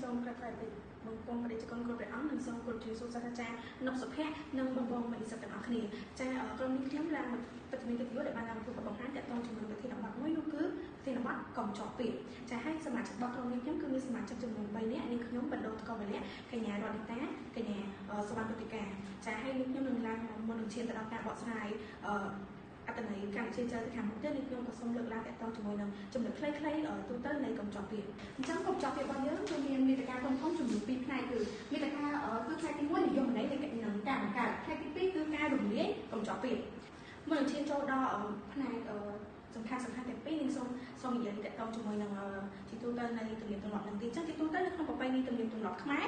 សូមក្រាបថ្វាយបង្គំព្រះរាជគុណគ្រប់ព្រះអង្គនិងសូមគោរពជម្រាបសួរសាស្ត្រាចារ្យនប់សុភ័ក្រនិងបងប្អូនមិត្តទាំងអស់គ្នាចាក្រុមនេះខ្ញុំឡើងពិធីកិច្ចដែលបានឡើងធ្វើបង្ហាញទាក់ទងជាមួយវិធីបត្តិមួយនោះគឺវិធីបត្តិកុំចោលពាក្យចាហើយសមាជិករបស់ក្រុមនេះខ្ញុំគឺមានសមាជិកចំនួន3នាក់នេះខ្ញុំបណ្ដោះកបលៈកញ្ញារតនីតាកញ្ញាសុវណ្ណពុទ្ធិកាចាហើយនេះខ្ញុំនឹងឡើងមុននឹងឈានទៅដល់ការបកស្រាយអត្តន័យកម្មវិធីចូលទៅខាងមុខទៀតនេះខ្ញុំក៏សូមលើកឡើងទាក់ទងជាមួយនឹងចំណុចខ្លីៗទូទៅនៃកុំចោលពាក្យអញ្ចឹងកុំចោលពាក្យរបស់យើងគឺមានមេត្តាធំចំនួន2ផ្នែកគឺមេត្តាគឺផ្នែកទី1និយមន័យនៃនឹងការបង្កើតផ្នែកទី2គឺការរំលាយកុំចោលពាក្យមុននឹងឈានចូលដល់ផ្នែកសំខាន់ទាំងពីរនេះសូមនិយាយទាក់ទងជាមួយនឹងជាទូទៅនៃទំនៀមទម្លាប់នឹងទីចឹងជាទូទៅនៅក្នុងប្រពៃណីទំនៀមទម្លាប់ខ្មែរ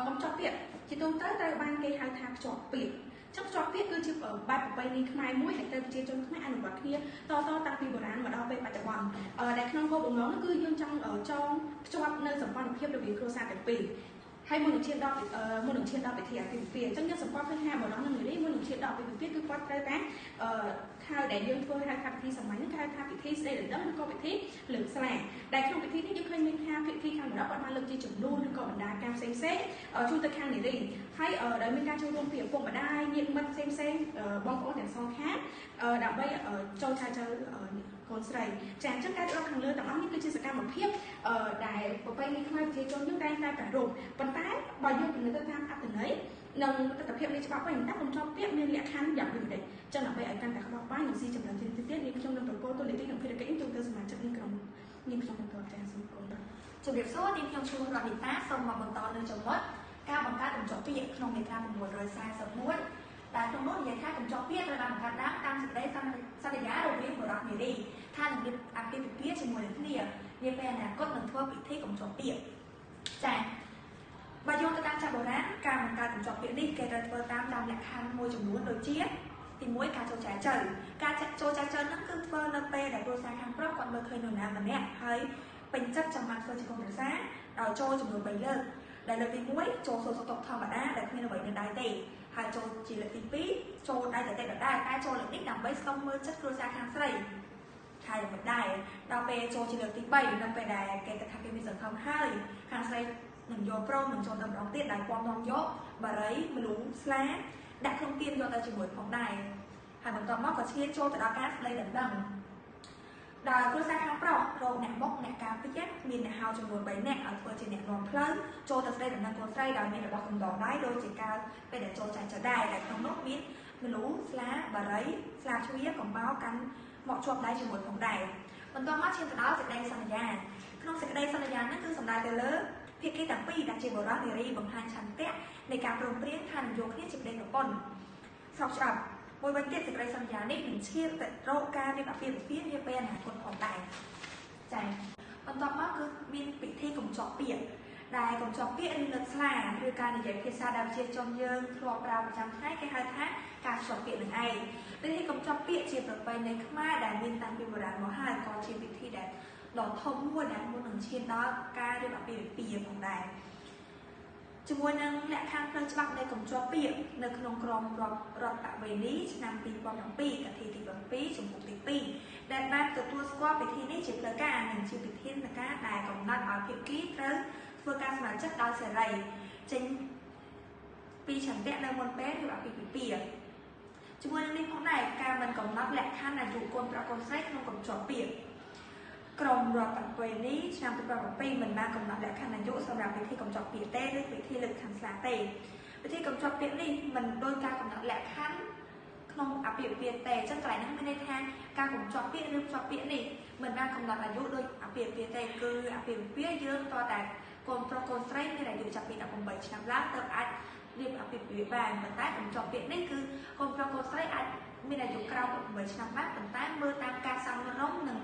កុំចោលពាក្យជាទូទៅត្រូវបានគេហៅថាខ្ជាប់ពាក្យចុះជាប់ពាក្យគឺជាបែបប្រពៃណីខ្មែរមួយហើយទៅប្រជាជនខ្មែរអនុវត្តគ្នាតតាំងពីបុរាណមកដល់ពេលបច្ចុប្បន្នដែលក្នុងគោលបំណងនោះគឺយើងចង់ចងភ្ជាប់នៅសម្ព័ន្ធភាពរវាងគ្រួសារទាំងពីរហើយមុននឹងឈានដល់ពិធីអាពាហ៍ពិពាហ៍អញ្ចឹងយើងសម្គាល់ឃើញថាបុរសនិងនារីមុននឹងឈានដល់អាពាហ៍ពិពាហ៍គឺគាត់ត្រូវតែហៅដែលយើងធ្វើហៅថាពិធីសម័យនេះគេហៅថាពិធីស្ដីដណ្ដឹងឬក៏ពិធីលើកស្លាដែលក្នុងពិធីនេះយើងឃើញមានថាពិធីខាងបុរសគាត់បានលើកជាចំនួនឬក៏បណ្ដាការផ្សេងជូនទៅខាងនារីហើយដែលមានការចូលរួមពីឪពុកម្ដាយញាតិមិត្តផ្សេងបងប្អូនទាំងសងខាងដើម្បីចូលចែកកូនស្រីចាអញ្ចឹងការរកខាងលើទាំងអស់នេះគឺជាសកម្មភាពដែលប្រពៃណីខ្មែរប្រជាជនយើងតែងតែប្រារព្ធប៉ុន្តែបើយើងពិនិត្យទៅតាមអត្ថន័យនិងទស្សនវិជ្ជានៃច្បាប់វិញតែកុំចោលពាក្យមានលក្ខខណ្ឌយ៉ាងដូចម្ដេចចឹងដើម្បីឲ្យកាន់តែក្បោះបាយនិងស៊ីចំណេញទៀតនេះខ្ញុំនឹងប្រកបទូនីតិនិងភារកិច្ចនេះទៅសមាជិកនៃក្រុមនេះខ្ញុំបន្តចាសូមគោរពជម្រាបសួរនាងខ្ញុំឈ្មោះរតនីតាសូមមកបន្តនៅចំណុចការបង្កើតកុំចោលពាក្យក្នុងមាត្រា941ដែលក្នុងនោះនិយាយថាកុំចោលពាក្យត្រូវបានបង្កើតឡើងតាមសេចក្តីសន្យារវាងបុរសនារីថានឹងមានអាពាហ៍ពិពាហ៍ជាមួយនឹងគ្នានាពេលអនាគតនឹងធ្វើពិធីកុំចោលពាក្យចា៎បើយោងទៅតាមចាស់បុរាណការបង្កើតកុំចោលពាក្យនេះគេត្រូវធ្វើតាមលក្ខខណ្ឌមួយចំនួនដូចជាទី1ការចូលចែចូវការចូលចែចូវហ្នឹងគឺធ្វើនៅពេលដែលគ្រួសារខាងប្រុសគាត់មើលឃើញនរណាម្នាក់ហើយពេញចិត្តចង់បានធ្វើជាកូនប្រសារដោយចូលចំនួន3លើកដែលលើកទី1ចូលសួរសុខទុក្ខធម្មតាដែលគ្មានអ្វីនៅដៃទេហើយចូលជាលើកទី2ចូលដៃតែចូលលើកនេះដើម្បីស្ទង់មើលចិត្តគ្រួសារខាងស្រីហើយមិនដែរដល់ពេលចូលជាលើកទី3នៅពេលដែលគេគិតថាគេមានសង្ឃឹមហើយខាងស្រីនឹងយកព្រមនឹងចូលទៅម្ដងទៀតដែលពំនាំយកបារីមលូស្លាដាក់ក្នុងទៀនយកទៅជាមួយផងដែរហើយបន្ទាប់មកក៏ឈានចូលទៅដល់ការស្ដីដណ្ដឹងដោយគ្រួសារខាងប្រុសរកអ្នកមុខអ្នកការពារមានអ្នកហៅចំនួន3នាក់ឲ្យធ្វើជាអ្នកនាំផ្លូវចូលទៅស្ដីដណ្ដឹងកូនស្រីដោយមានរបស់កំដរដៃដូចជាការពេលដែលចូលចាញ់ចដែរដែលក្នុងនោះមានមលូស្លាបារីស្លាជ្វាកំបោរកាន់មកជាប់ដៃជាមួយផងដែរបន្ទាប់មកឈានទៅដល់សេចក្តីសន្យាក្នុងសេចក្តីសន្យានេះគឺសំដៅទៅលើភាគីទាំងពីរដែលជាបុរសនារីបង្ហាញឆន្ទៈនៃការព្រមព្រៀងថានឹងយកគ្នាជាប្តីប្រពន្ធស្របច្បាប់មួយវិញទៀតសេចក្តីសន្យានេះនឹងឈានទៅរកការរៀបអាពាហ៍ពិពាហ៍នាពេលអនាគតផងដែរចា៎បន្ទាប់មកគឺមានពិធីកុំចោលពាក្យដែលកុំចោលពាក្យឬលើកស្លាឬការនិយាយភាសាដែលប្រជាជនយើងធ្លាប់ប្រើប្រចាំថ្ងៃគេហៅថាការចោលពាក្យនឹងឯងពិធីកុំចោលពាក្យជាប្រពៃណីខ្មែរដែលមានតាំងពីបុរាណមកហើយក៏ជាពិធីដែលដ៏ធំមួយដែលមុននឹងឈានដល់ការរៀបអាពាហ៍ពិពាហ៍ផងដែរជាមួយនឹងលក្ខខណ្ឌផ្លូវច្បាប់នៃកុំចោលពាក្យនៅក្នុងក្រមរដ្ឋបវេណីឆ្នាំ2007កថាទី7ចំពុកទី2ដែលបានទទួលស្គាល់ពិធីនេះជាផ្លូវការនិងជាពិធីការដែលកំណត់ឲ្យភាគីត្រូវធ្វើការស្ម័គ្រចិត្តដោយសេរីចេញពីឆន្ទៈនៅមុនពេលរៀបអាពាហ៍ពិពាហ៍ជាមួយនឹងនេះផងដែរការមិនកំណត់លក្ខខណ្ឌអាយុកូនប្រុសកូនស្រីក្នុងកុំចោលពាក្យក្រមរដ្ឋបវេណីឆ្នាំ2007មិនបានកំណត់លក្ខខណ្ឌអាយុសម្រាប់ពិធីកុំចោលពាក្យទេឬពិធីលើកខាងស្លាទេពិធីកុំចោលពាក្យនេះមិនដោយការកំណត់លក្ខខណ្ឌក្នុងអាពាហ៍ពិពាហ៍ទេអញ្ចឹងកន្លែងហ្នឹងមានន័យថាការកុំចោលពាក្យឬចោលពាក្យនេះមិនបានកំណត់អាយុដោយអាពាហ៍ពិពាហ៍ទេគឺអាពាហ៍ពិពាហ៍យើងតតែកូនប្រុសកូនស្រីមានអាយុចាប់ពី18ឆ្នាំឡើងទៅអាចរៀបអាពាហ៍ពិពាហ៍បានប៉ុន្តែកុំចោលពាក្យនេះគឺកូនប្រុសកូនស្រីអាចមានអាយុក្រោម18ឆ្នាំបានប៉ុន្តែមើលតាមការសំរុំនិង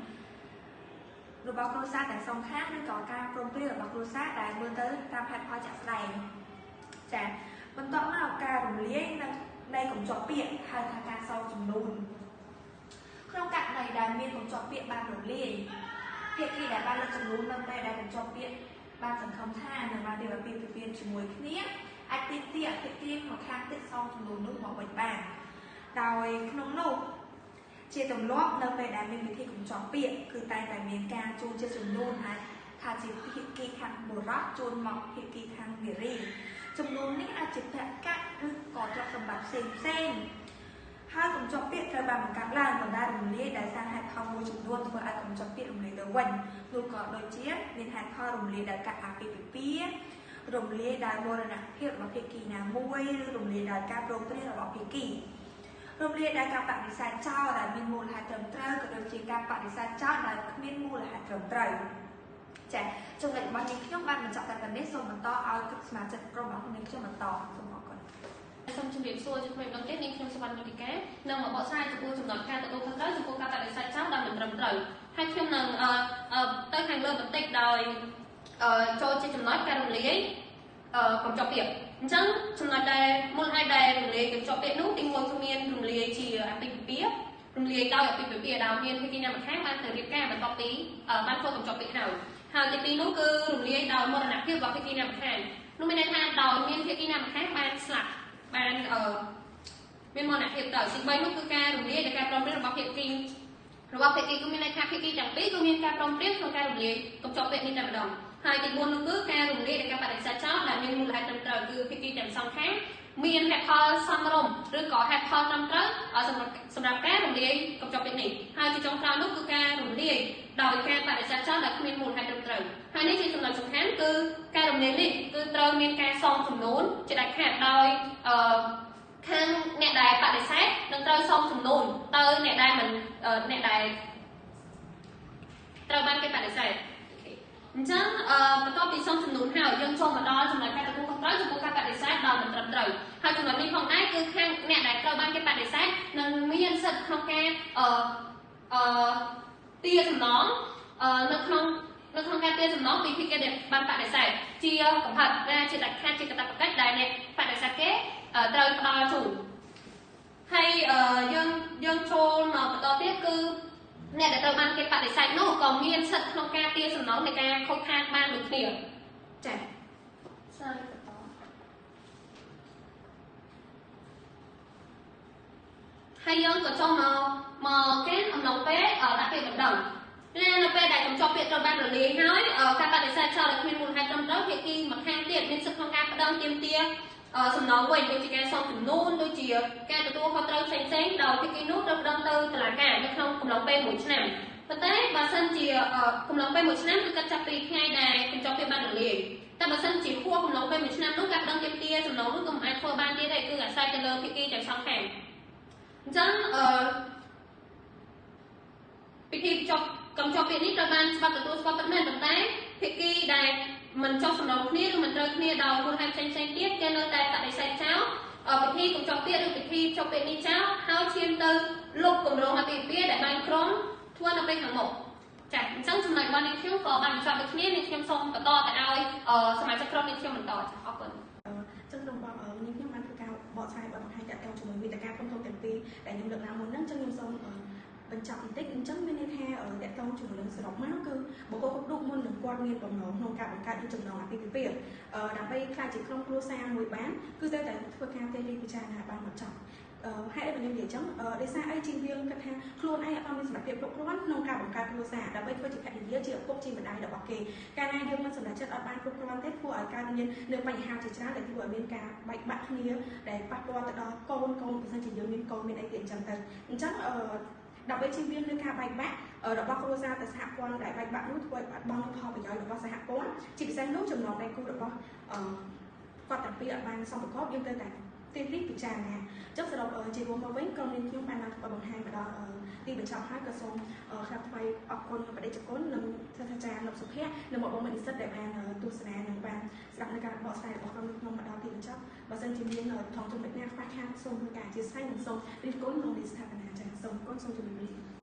របស់គ្រួសារទាំងសងខាងឬក៏ការព្រមព្រៀងរបស់គ្រួសារដែលមើលទៅតាមហេតុផលជាក់ស្ដែងចា៎បន្ទាប់មកការរំលាយនៃកុំចោលពាក្យហៅថាការសងចំនួនក្នុងករណីដែលមានកុំចោលពាក្យបានរំលាយភាគីដែលបានលើកចំនួននៅពេលដែលកុំចោលពាក្យបានសង្ឃឹមថានឹងបានរៀបអាពាហ៍ពិពាហ៍ជាមួយគ្នាអាចទាមទារភាគីមួយខាងទៀតសងចំនួននោះមកវិញបានដោយក្នុងនោះជាទម្លាប់នៅពេលដែលមានពិធីកុំចោលពាក្យគឺតែងតែមានការជួលជាចំនួនអាច ថាជាភាគីខាងបុរសជួនមកភាគីខាងនារីចំនួននេះអាចជាភក្តិឬក៏ទ្រព្យសម្បត្តិផ្សេងហើយកញ្ចប់ពាក្យត្រូវបានបង្កើតឡើងបណ្ដារំលាយដែលសារហេតុផលមួយចំនួនធ្វើឲ្យកញ្ចប់ពាក្យរំលាយទៅវិញនោះក៏ដូចជាមានហេតុផលរំលាយដោយការអាពាហ៍ពិពាហ៍រំលាយដោយមរណភាពរបស់ភាគីណាមួយឬរំលាយដោយការព្រមព្រៀងរបស់ភាគីរំលាយដោយការបដិសេធចោលដែលមានមូលហេតុត្រឹមត្រូវក៏ដូចជាការបដិសេធចោលដែលគ្មានមូលហេតុត្រឹមត្រូវចា៎ចំណុចរបស់នេះខ្ញុំបានបញ្ចប់តែប៉ុណ្នេះសូមបន្តឲ្យសមាជិកក្រុមរបស់ខ្ញុំបន្តសូមអរគុណសូមជម្រាបសួរជំរាបដល់ទៀតនាងខ្ញុំសុវណ្ណមតិកានឹងមកបកស្រាយចំពោះចំណុចការទទួលខុសត្រូវចំពោះការបដិសេធចោលដោយមិនត្រឹមត្រូវហើយខ្ញុំនឹងទៅខាងលើបន្តិចដោយចូលជាចំណុចការរំលាយកញ្ចប់ពាក្យអញ្ចឹងចំណុចដែលមូលហេតុដែលរំលាយកញ្ចប់ពាក្យនោះទី1គឺមានរំលាយជាអាពាហ៍ពិពាហ៍រំលាយដោយអាពាហ៍ពិពាហ៍ដែលមានភាគីណាម្ខាងបានទៅរៀបការបន្ទាប់ពីបានធ្វើកញ្ចប់ពាក្យហើយទី2នោះគឺរំលាយដោយមរណភាពរបស់ភាគីណាម្ខាងនោះមានន័យថាដោយមានភាគីណាម្ខាងបានស្លាប់បានមានមរណភាពទៅទី3នោះគឺការរំលាយដោយការព្រមព្រៀងរបស់ភាគីគឺមានន័យថាភាគីទាំងពីរគឺមានការព្រមព្រៀងក្នុងការរំលាយកញ្ចប់ពាក្យនេះតែម្ដងហើយទី4នោះគឺការរំលាយដោយការបដិសេធចោលដែលមានមូលហេតុត្រឹមត្រូវគឺភាគីទាំងសងខាងមានហេតុផលសមរម្យឬក៏ហេតុផលត្រឹមត្រូវសម្រាប់ការរំលាយកញ្ចប់ពាក្យនេះហើយទីចុងក្រោយនោះគឺការរំលាយដោយការបដិសេធចោលដែលគ្មានមូលហេតុត្រឹមត្រូវហើយនេះជាចំណុចសំខាន់គឺការរំលាយនេះគឺត្រូវមានការសងចំនួនជាដាច់ខាតដោយខាងអ្នកដែលបដិសេធនឹងត្រូវសងចំនួនទៅអ្នកដែលមិនអ្នកដែលត្រូវបានគេបដិសេធអញ្ចឹងបន្ទាប់ពីសងចំនួនហើយយើងចូលមកដល់ចំណុចការទទួលខុសត្រូវចំពោះការបដិសេធដោយមិនត្រឹមត្រូវហើយចំណុចនេះផងដែរគឺខាងអ្នកដែលត្រូវបានគេបដិសេធនឹងមានសិទ្ធិក្នុងការទារសំណងនៅក្នុងការទារសំណងពីភាគីដែលបានបដិសេធជាកំហិតជាដាច់ខាតជាកាតព្វកិច្ចដែលអ្នកបដិសេធគេត្រូវផ្ដល់ជូនហើយយើងចូលមកបន្តទៀតគឺអ្នកដែលត្រូវបានគេបដិសេធនោះក៏មានសិទ្ធិក្នុងការទារសំណងនៃការខូចខាតបានដូចគ្នាចា៎ហើយយើងក៏ចូលមកគេអំឡុងពេលដាក់ពាក្យបណ្ដឹងនៅពេលដែលកញ្ចប់ពាក្យត្រូវបានរលាយហើយការបដិសេធចោលដោយគ្មានមូលហេតុត្រឹមត្រូវភាគីម្ខាងទៀតមានសិទ្ធិក្នុងការប្តឹងទាមទារសំណងវិញដូចជាការសងចំនួនដូចជាការទទួលខុសត្រូវផ្សេងៗដោយភាគីនោះត្រូវប្តឹងទៅតុលាការនៅក្នុងកំឡុងពេល1ឆ្នាំប៉ុន្តែបើសិនជាកំឡុងពេល1ឆ្នាំគឺគិតចាប់ពីថ្ងៃដែលកញ្ចប់ពាក្យបានរលាយតែបើសិនជាហួសកំឡុងពេល1ឆ្នាំនោះការប្តឹងទាមទារសំណងនោះក៏មិនអាចធ្វើបានទៀតទេគឺអាស្រ័យទៅលើភាគីទាំងសងខាងអញ្ចឹងពិធីចប់កញ្ចប់ពាក្យនេះត្រូវបានច្បាប់ទទួលស្គាល់ពិតមែនប៉ុន្តែភាគីដែលមិនចុះសំណងគ្នាឬមិនត្រូវគ្នាដោយមូលហេតុផ្សេងៗទៀតគេនៅតែបដិសេធចោលពិធីកញ្ចប់ពាក្យឬពិធីចប់ពាក្យនេះចោលហើយឈានទៅលុបគម្រោងអាពាហ៍ពិពាហ៍ដែលបានក្រុមធ្វើនៅពេលខាងមុខចា៎អញ្ចឹងចំណុចរបស់នេះខ្ញុំក៏បានបញ្ចប់ដូចគ្នានេះខ្ញុំសូមបន្តទៅឲ្យសមាជិកក្រុមនេះខ្ញុំបន្តចា៎អរគុណចឹងរបស់នេះខ្ញុំបានធ្វើការបកស្រាយបង្ហាញតទៅជាមួយវិទ្យាការគ្រប់គ្រងទាំងពីរដែលខ្ញុំលើកឡើងមុនហ្នឹងចឹងខ្ញុំសូមបញ្ចប់បន្តិចអញ្ចឹងមានន័យថាតកតងជាមួយនឹងសរុបមកគឺបុគ្គលគ្រប់រូបមុននឹងគាត់មានបំណងក្នុងការបង្កើតឬចំណងអាពាហ៍ពិពាហ៍ដើម្បីខ្លាចជាក្រុមគ្រួសារមួយបានគឺត្រូវតែធ្វើការទេពិចារណាបានមកចប់ហេតុអីខ្ញុំនិយាយអញ្ចឹងដោយសារអីជាងវាគិតថាខ្លួនឯងអត់មានសមត្ថភាពគ្រប់គ្រាន់ក្នុងការបង្កើតគ្រួសារដើម្បីធ្វើជាភរិយាជាឪពុកជាម្ដាយរបស់គេកាលណាយើងមិនសម្រេចចិត្តអត់បានគ្រប់គ្រាន់ទេធ្វើឲ្យកើតមាននៅបញ្ហាជាច្រើនដែលធ្វើឲ្យមានការបែកបាក់គ្នាដែលប៉ះពាល់ទៅដល់កូនបើសិនជាយើងមានកូនមានអីទៀតអញ្ចឹងទៅអញ្ចឹងដើម្បីជៀសវាងនឹងការបែកបាក់របស់គ្រួសារទៅសហព័ន្ធដែលបែកបាក់នោះធ្វើឲ្យបាត់បង់ផលប្រយោជន៍របស់សហព័ន្ធជាពិសេសនោះចំណងដៃគូរបស់គាត់ទាំងពីរអត់បានសមប្រកបយើងត្រូវតែទីនេះពិចារណាចុះសរុបជារួមមកវិញក្រុមនេះខ្ញុំបានបង្ហាញមកដល់ទីបញ្ចប់ហើយក៏សូមក្រាបថ្វាយអរគុណបដិជគុណនិងសាស្ត្រាចារ្យលោកសុភ័ក្រនិងមកបងប្អូននិស្សិតដែលបានទស្សនានិងបានស្ដាប់នៅការបកស្រាយរបស់ក្រុមខ្ញុំមកដល់ទីបញ្ចប់បើសិនជាមានថងចំណុចណាខ្វះខាតសូមការអធិស្ឋាននិងសូមរិះគន់ក្នុងទីស្ថាបនាចា៎សូមអរគុណសូមជម្រាបលា